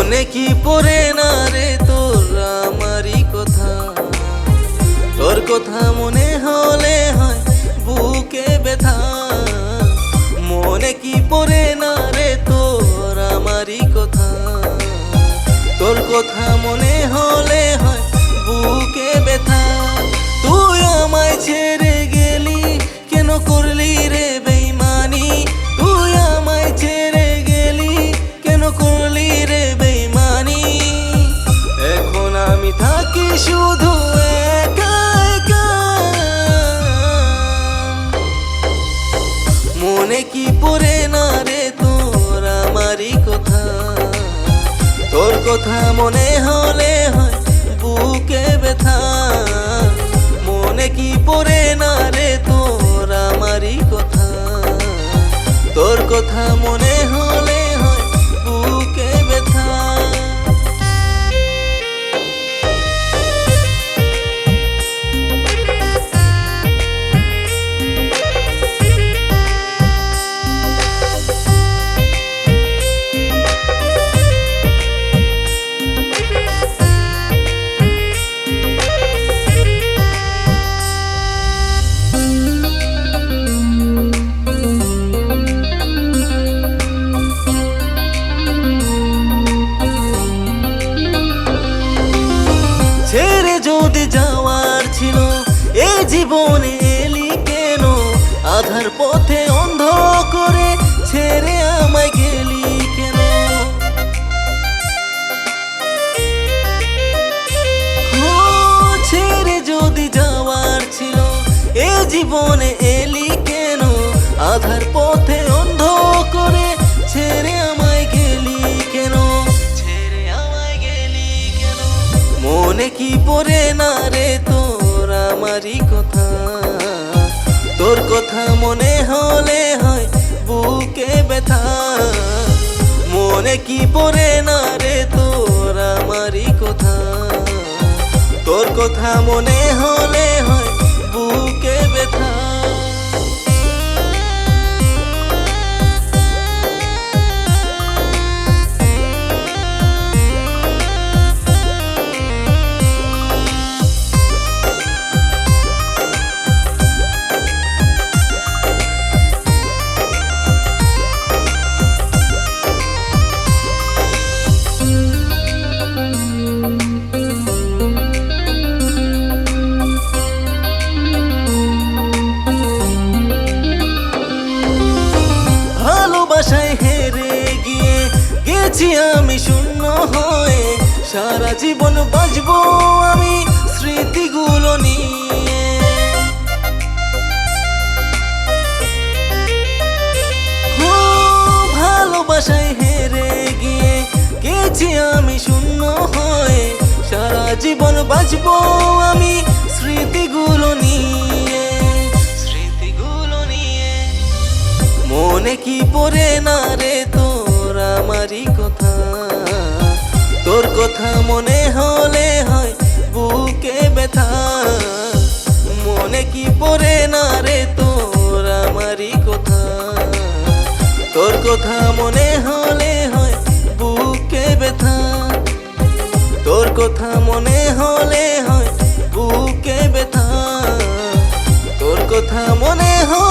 মনে কি পড়ে না রে তোর আমারই কথা, তোর কথা মনে হলে হয় বুকে ব্যথা। মনে কি পড়ে না রে তোর আমারই কথা, তোর কথা মনে হলে হয় বুকে ব্যথা। তুই আমায় ছেড়ে গেলি কেন করলি রে বেইমানি, তুই আমায় ছেড়ে গেলি কেন করলি রে বেইমানি। এখন আমি থাকি শুধু একা একা। মনে কি পড়ে না রে তোর আমারই কথা, তোর কথা মনে হলে হয় বুকে ব্যথা। মনে কি পড়ে না রে তোর আমারই কথা, তোর কথা মনে হলে হয় বুকে ব্যথা। ছেড়ে যদি যাওয়ার ছিল এ জীবনে এলি কেন, আধার পথে অন্ধ করে ছেড়ে আমায় গেলি কেন। ছেড়ে যদি যাওয়ার ছিল এ জীবনে এলি কেন, আধার পথে অন্ধ করে ছেড়ে আমায় গেলি কেন, ছেড়ে আমায় গেলি কেন। মনে কি পড়ে না রে তোর আমারই কথা, তোর কথা মনে হলে হয় বুকে ব্যথা। মনে কি পড়ে না রে তোর আমারই কথা, তোর কথা মনে হলে হয় বুকে ব্যথা। ভালোবাসায় হেরে গিয়ে গেছি আমি শূন্য হয়ে, সারা জীবন বাঁচবো আমি স্মৃতিগুলো নিয়ে। ভালোবাসায় হেরে গিয়ে গেছি আমি শূন্য হয়ে, সারা জীবন বাঁচবো আমি স্মৃতিগুলো নিয়ে, স্মৃতিগুলো নিয়ে। মনে কি পড়ে না রে তোর আমারই কথা, তোর কথা মনে হলে হয় বুকে ব্যথা। মনে কি পড়ে না রে তোর আমারই কথা, তোর কথা মনে হলে হয় বুকে ব্যথা। তোর কথা মনে হলে হয় বুকে ব্যথা, তোর কথা মনে হয়